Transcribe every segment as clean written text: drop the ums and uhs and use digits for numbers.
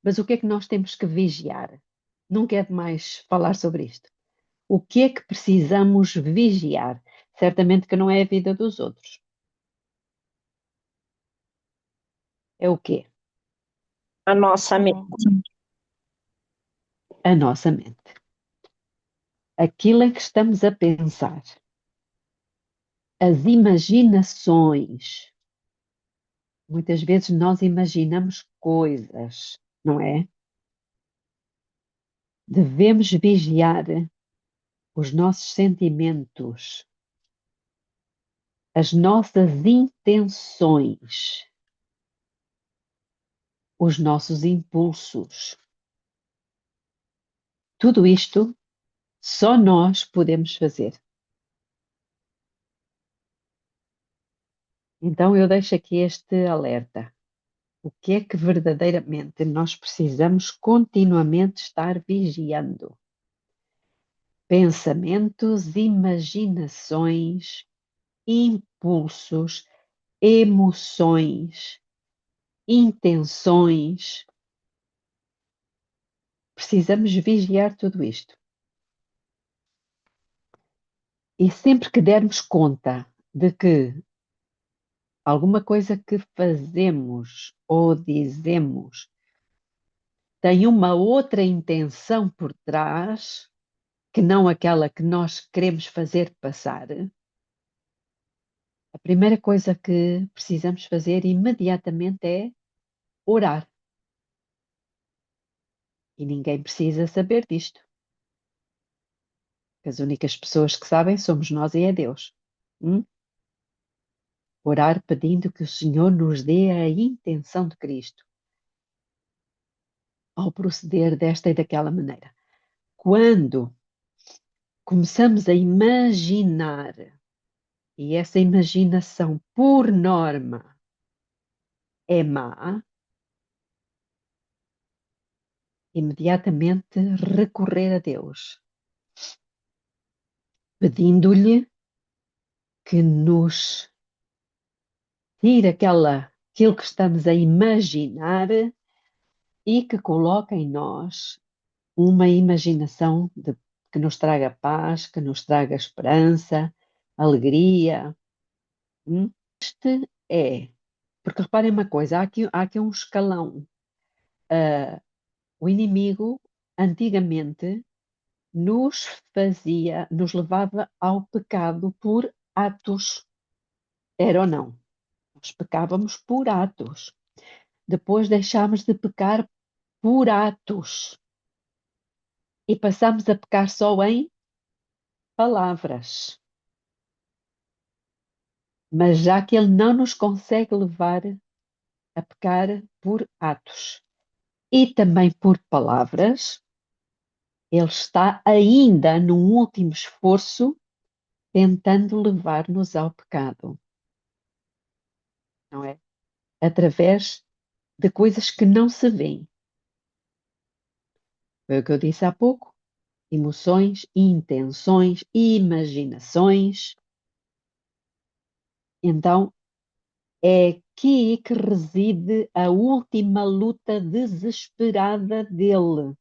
Mas o que é que nós temos que vigiar? Não quero mais falar sobre isto. O que é que precisamos vigiar? Certamente que não é a vida dos outros. É o quê? A nossa mente. A nossa mente. Aquilo em que estamos a pensar. As imaginações. Muitas vezes nós imaginamos coisas, não é? Devemos vigiar os nossos sentimentos, as nossas intenções, os nossos impulsos. Tudo isto só nós podemos fazer. Então eu deixo aqui este alerta. O que é que verdadeiramente nós precisamos continuamente estar vigiando? Pensamentos, imaginações, impulsos, emoções, intenções. Precisamos vigiar tudo isto. E sempre que dermos conta de que alguma coisa que fazemos ou dizemos tem uma outra intenção por trás, que não aquela que nós queremos fazer passar, a primeira coisa que precisamos fazer imediatamente é orar. E ninguém precisa saber disto. As únicas pessoas que sabem somos nós e é Deus. Hum? Orar pedindo que o Senhor nos dê a intenção de Cristo ao proceder desta e daquela maneira. Quando começamos a imaginar, e essa imaginação, por norma, é má, imediatamente recorrer a Deus, pedindo-lhe que nos tire aquilo que estamos a imaginar e que coloque em nós uma imaginação que nos traga paz, que nos traga esperança, alegria. Este é, porque reparem uma coisa, há aqui um escalão. O inimigo, antigamente, nos levava ao pecado por atos, era ou não? Nós pecávamos por atos. Depois deixámos de pecar por atos e passámos a pecar só em palavras. Mas já que ele não nos consegue levar a pecar por atos e também por palavras, ele está ainda num último esforço tentando levar-nos ao pecado, não é? Através de coisas que não se veem. Foi o que eu disse há pouco: emoções, intenções, imaginações. Então, é aqui que reside a última luta desesperada dele.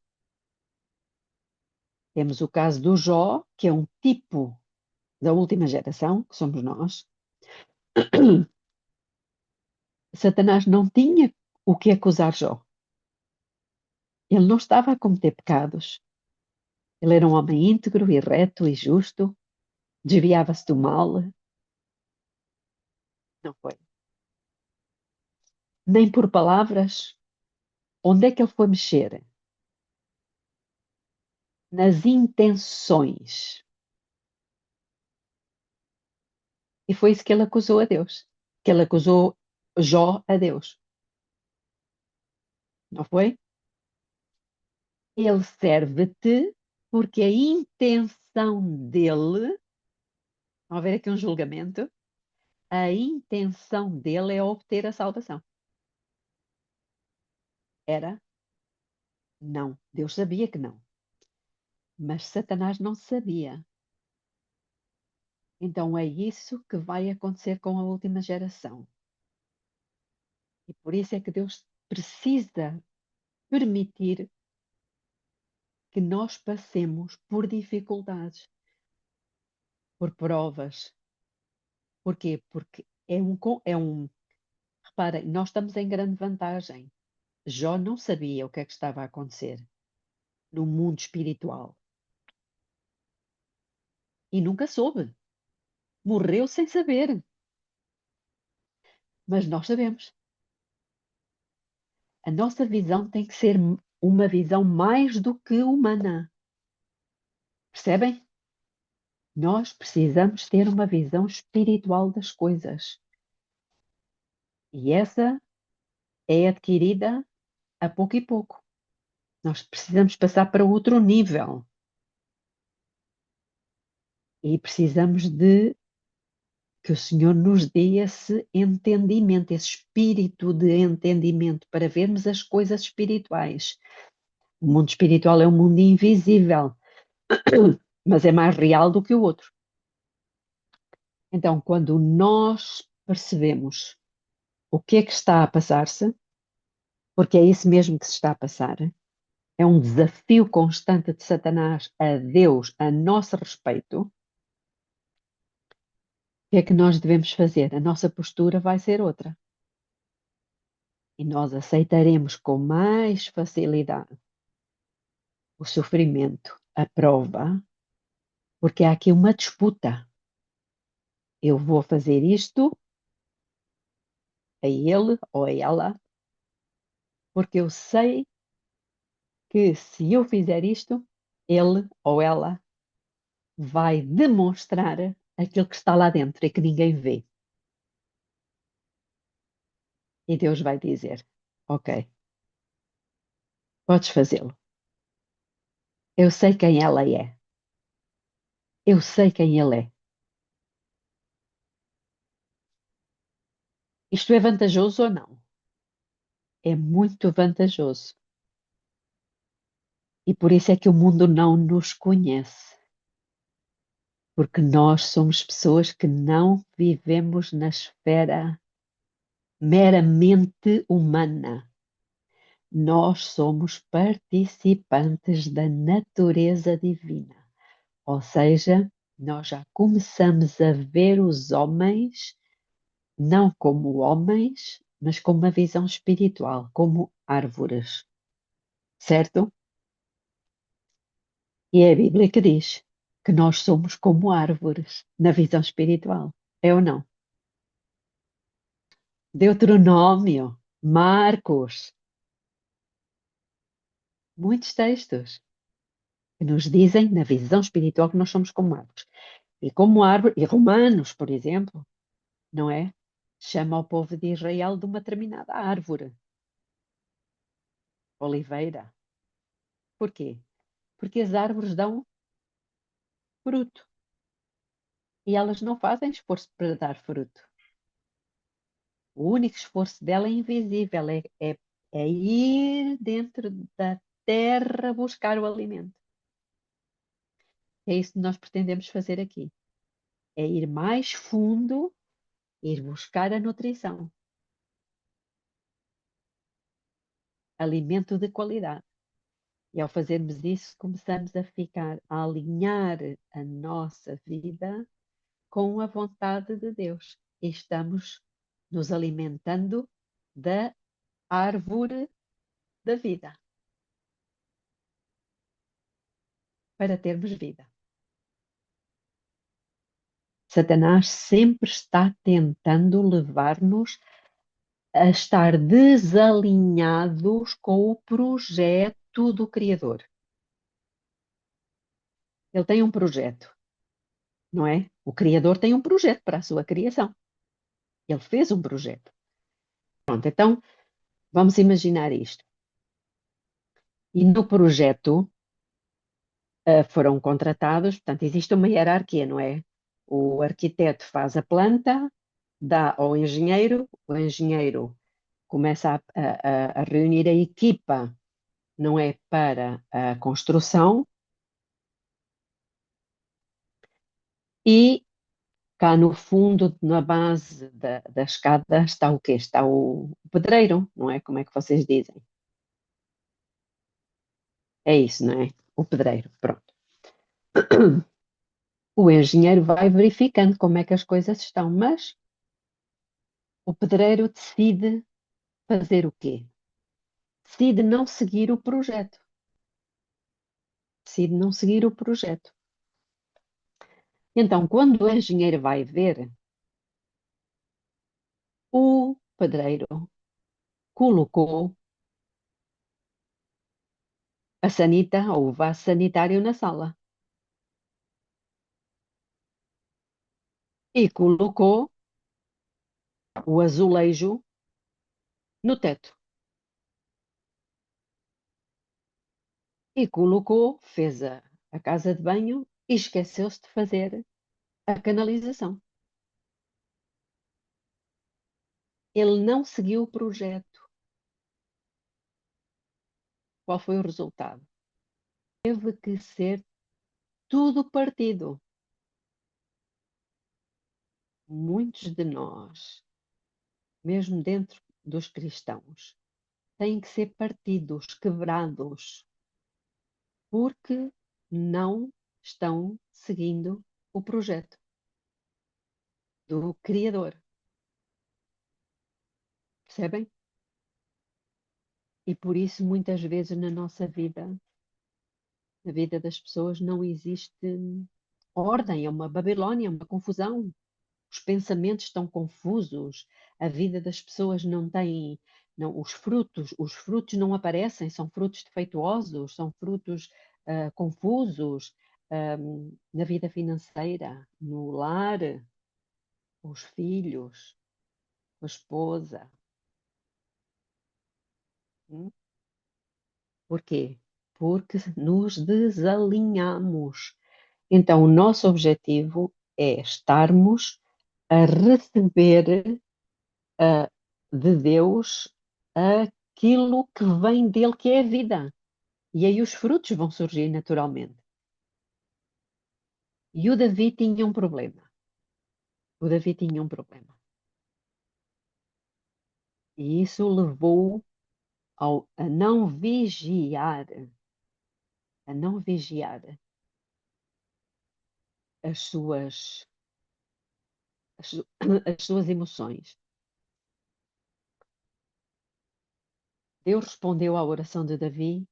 Temos o caso do Jó, que é um tipo da última geração, que somos nós. Satanás não tinha o que acusar Jó. Ele não estava a cometer pecados. Ele era um homem íntegro e reto e justo, desviava-se do mal. Não foi. Nem por palavras. Onde é que ele foi mexer? Nas intenções. E foi isso que ele acusou a Deus. Que ele acusou Jó a Deus. Não foi? Ele serve-te porque a intenção dele, vamos ver aqui um julgamento, a intenção dele é obter a salvação. Era? Não. Deus sabia que não. Mas Satanás não sabia. Então é isso que vai acontecer com a última geração. E por isso é que Deus precisa permitir que nós passemos por dificuldades, por provas. Porquê? Porque reparem, nós estamos em grande vantagem. Jó não sabia o que é que estava a acontecer no mundo espiritual e nunca soube. Morreu sem saber. Mas nós sabemos. A nossa visão tem que ser uma visão mais do que humana. Percebem? Nós precisamos ter uma visão espiritual das coisas. E essa é adquirida a pouco e pouco. Nós precisamos passar para outro nível. E precisamos de que o Senhor nos dê esse entendimento, esse espírito de entendimento para vermos as coisas espirituais. O mundo espiritual é um mundo invisível, mas é mais real do que o outro. Então, quando nós percebemos o que é que está a passar-se, porque é isso mesmo que se está a passar, é um desafio constante de Satanás a Deus a nosso respeito, o que é que nós devemos fazer? A nossa postura vai ser outra. E nós aceitaremos com mais facilidade o sofrimento, a prova, porque há aqui uma disputa. Eu vou fazer isto a ele ou a ela, porque eu sei que se eu fizer isto, ele ou ela vai demonstrar aquilo que está lá dentro e que ninguém vê. E Deus vai dizer: Ok, podes fazê-lo. Eu sei quem ela é. Eu sei quem ele é. Isto é vantajoso ou não? É muito vantajoso. E por isso é que o mundo não nos conhece. Porque nós somos pessoas que não vivemos na esfera meramente humana. Nós somos participantes da natureza divina. Ou seja, nós já começamos a ver os homens não como homens, mas com uma visão espiritual, como árvores, certo? E é a Bíblia que diz que nós somos como árvores na visão espiritual. É ou não? Deuteronômio, Marcos, muitos textos que nos dizem na visão espiritual que nós somos como árvores. E como árvore, e Romanos, por exemplo, não é? Chama o povo de Israel de uma determinada árvore, oliveira. Porquê? Porque as árvores dão fruto e elas não fazem esforço para dar fruto. O único esforço dela é invisível, é ir dentro da terra buscar o alimento. É isso que nós pretendemos fazer aqui. É ir mais fundo, ir buscar a nutrição, alimento de qualidade. E ao fazermos isso, começamos a ficar, a alinhar a nossa vida com a vontade de Deus. E estamos nos alimentando da árvore da vida, para termos vida. Satanás sempre está tentando levar-nos a estar desalinhados com o projeto do Criador. Ele tem um projeto, não é? O Criador tem um projeto para a sua criação. Ele fez um projeto. Pronto, então vamos imaginar isto. E no projeto foram contratados, portanto, existe uma hierarquia, não é? O arquiteto faz a planta, dá ao engenheiro, o engenheiro começa a reunir a equipa, não é, para a construção, e cá no fundo, na base da escada, está o quê? Está o pedreiro, não é? Como é que vocês dizem? É isso, não é? O pedreiro, pronto. O engenheiro vai verificando como é que as coisas estão, mas o pedreiro decide fazer o quê? Decide não seguir o projeto. Decide não seguir o projeto. Então, quando o engenheiro vai ver, o pedreiro colocou a sanita ou o vaso sanitário na sala e colocou o azulejo no teto e colocou, fez a casa de banho e esqueceu-se de fazer a canalização. Ele não seguiu o projeto. Qual foi o resultado? Teve que ser tudo partido. Muitos de nós, mesmo dentro dos cristãos, têm que ser partidos, quebrados, porque não estão seguindo o projeto do Criador. Percebem? E por isso, muitas vezes na nossa vida, na vida das pessoas, não existe ordem, é uma Babilónia, é uma confusão. Os pensamentos estão confusos, a vida das pessoas não tem, não, os frutos não aparecem, são frutos defeituosos, são frutos confusos, na vida financeira, no lar, com os filhos, com a esposa. Hum? Porquê? Porque nos desalinhamos. Então, o nosso objetivo é estarmos a receber de Deus aquilo que vem dele, que é a vida. E aí os frutos vão surgir naturalmente. E o Davi tinha um problema. O Davi tinha um problema. E isso levou a não vigiar as suas, as, su- as suas emoções. Deus respondeu à oração de Davi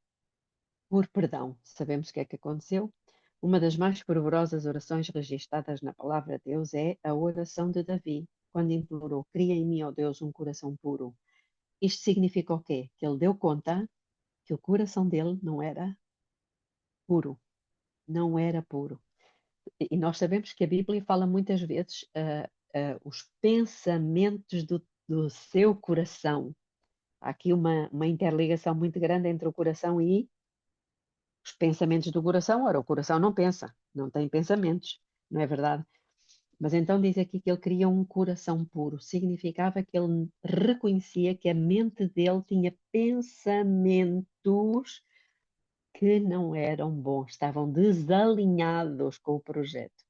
por perdão. Sabemos o que é que aconteceu. Uma das mais fervorosas orações registadas na palavra de Deus é a oração de Davi, quando implorou: Cria em mim, ó Deus, um coração puro. Isto significa o quê? Que ele deu conta que o coração dele não era puro. Não era puro. E nós sabemos que a Bíblia fala muitas vezes os pensamentos do seu coração. Há aqui uma interligação muito grande entre o coração e os pensamentos do coração. Ora, o coração não pensa, não tem pensamentos, não é verdade? Mas então diz aqui que ele queria um coração puro. Significava que ele reconhecia que a mente dele tinha pensamentos que não eram bons, estavam desalinhados com o projeto.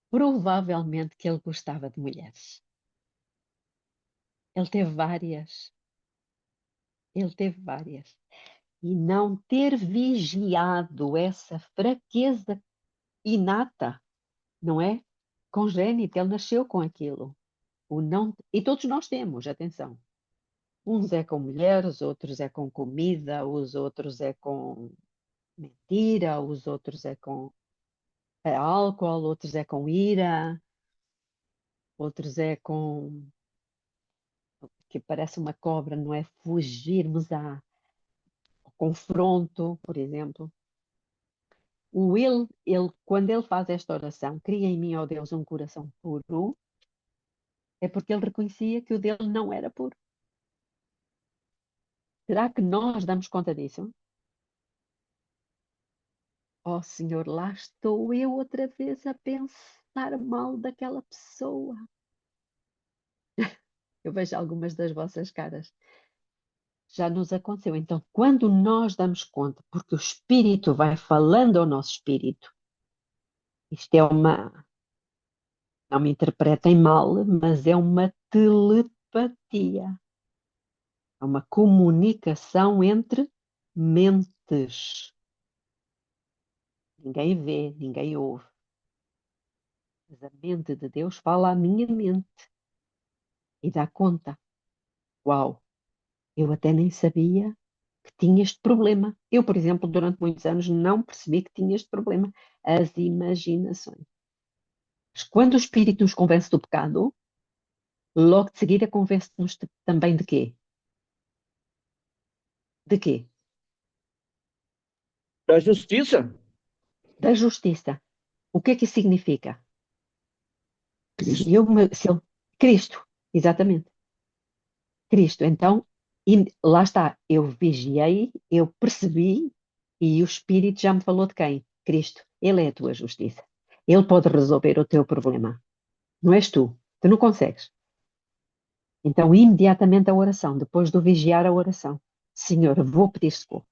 Provavelmente que ele gostava de mulheres. Ele teve várias. Ele teve várias. E não ter vigiado essa fraqueza inata, não é? Congénita, ele nasceu com aquilo. O não, e todos nós temos, atenção. Uns é com mulheres, outros é com comida, os outros é com mentira, os outros é com álcool, outros é com ira, outros é com que parece uma cobra, não é? Fugirmos ao confronto, por exemplo. Quando ele faz esta oração, cria em mim, ó Deus, um coração puro, é porque ele reconhecia que o dele não era puro. Será que nós damos conta disso? Oh, Senhor, lá estou eu outra vez a pensar mal daquela pessoa. Eu vejo algumas das vossas caras. Já nos aconteceu. Então, quando nós damos conta, porque o Espírito vai falando ao nosso Espírito, isto é não me interpretem mal, mas é uma telepatia. É uma comunicação entre mentes. Ninguém vê, ninguém ouve. Mas a mente de Deus fala à minha mente e dá conta. Uau, eu até nem sabia que tinha este problema. Eu, por exemplo, durante muitos anos não percebi que tinha este problema. As imaginações. Mas quando o Espírito nos convence do pecado, logo de seguida convence-nos também de quê? De quê? Da justiça. Da justiça. O que é que isso significa? Se Cristo. eu me, se eu, Cristo, exatamente. Cristo. Então, lá está, eu vigiei, eu percebi e o Espírito já me falou de quem? Cristo. Ele é a tua justiça. Ele pode resolver o teu problema. Não és tu. Tu não consegues. Então, imediatamente a oração, depois de vigiar a oração. Senhor, vou pedir socorro.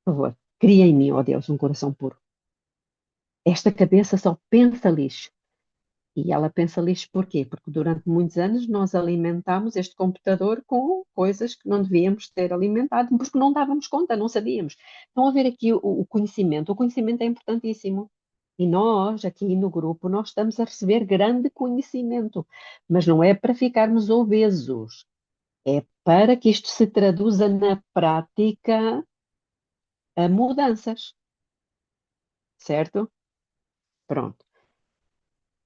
Por favor, cria em mim, ó Deus, um coração puro. Esta cabeça só pensa lixo. E ela pensa lixo porquê? Porque durante muitos anos nós alimentámos este computador com coisas que não devíamos ter alimentado, porque não dávamos conta, não sabíamos. Estão a ver aqui o conhecimento. O conhecimento é importantíssimo. E nós, aqui no grupo, nós estamos a receber grande conhecimento. Mas não é para ficarmos obesos. É para que isto se traduza na prática a mudanças. Certo? Pronto.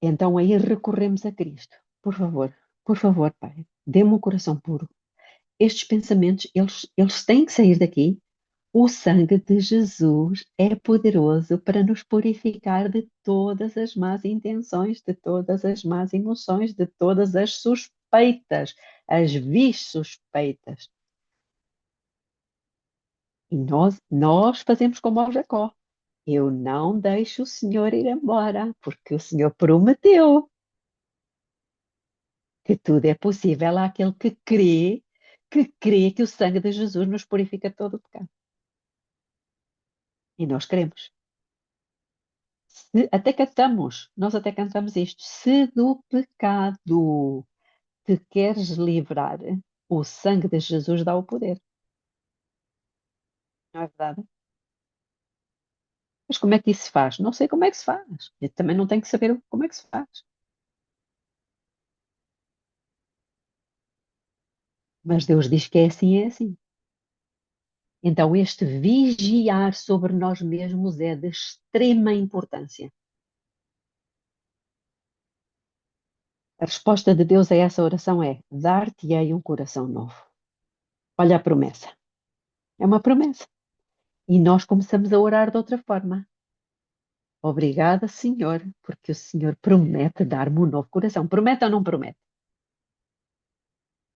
Então aí recorremos a Cristo. Por favor, Pai, dê-me um coração puro. Estes pensamentos, eles têm que sair daqui. O sangue de Jesus é poderoso para nos purificar de todas as más intenções, de todas as más emoções, de todas as suspeitas, as vis suspeitas. E nós fazemos como ao Jacó. Eu não deixo o Senhor ir embora, porque o Senhor prometeu que tudo é possível àquele que crê que o sangue de Jesus nos purifica de todo o pecado. E nós cremos. Nós até cantamos isto. Se do pecado te queres livrar, o sangue de Jesus dá o poder. Não é verdade? Mas como é que isso se faz? Não sei como é que se faz. Eu também não tenho que saber como é que se faz. Mas Deus diz que é assim, é assim. Então, este vigiar sobre nós mesmos é de extrema importância. A resposta de Deus a essa oração é: dar-te-ei um coração novo. Olha a promessa. É uma promessa. E nós começamos a orar de outra forma. Obrigada, Senhor, porque o Senhor promete dar-me um novo coração. Promete ou não promete?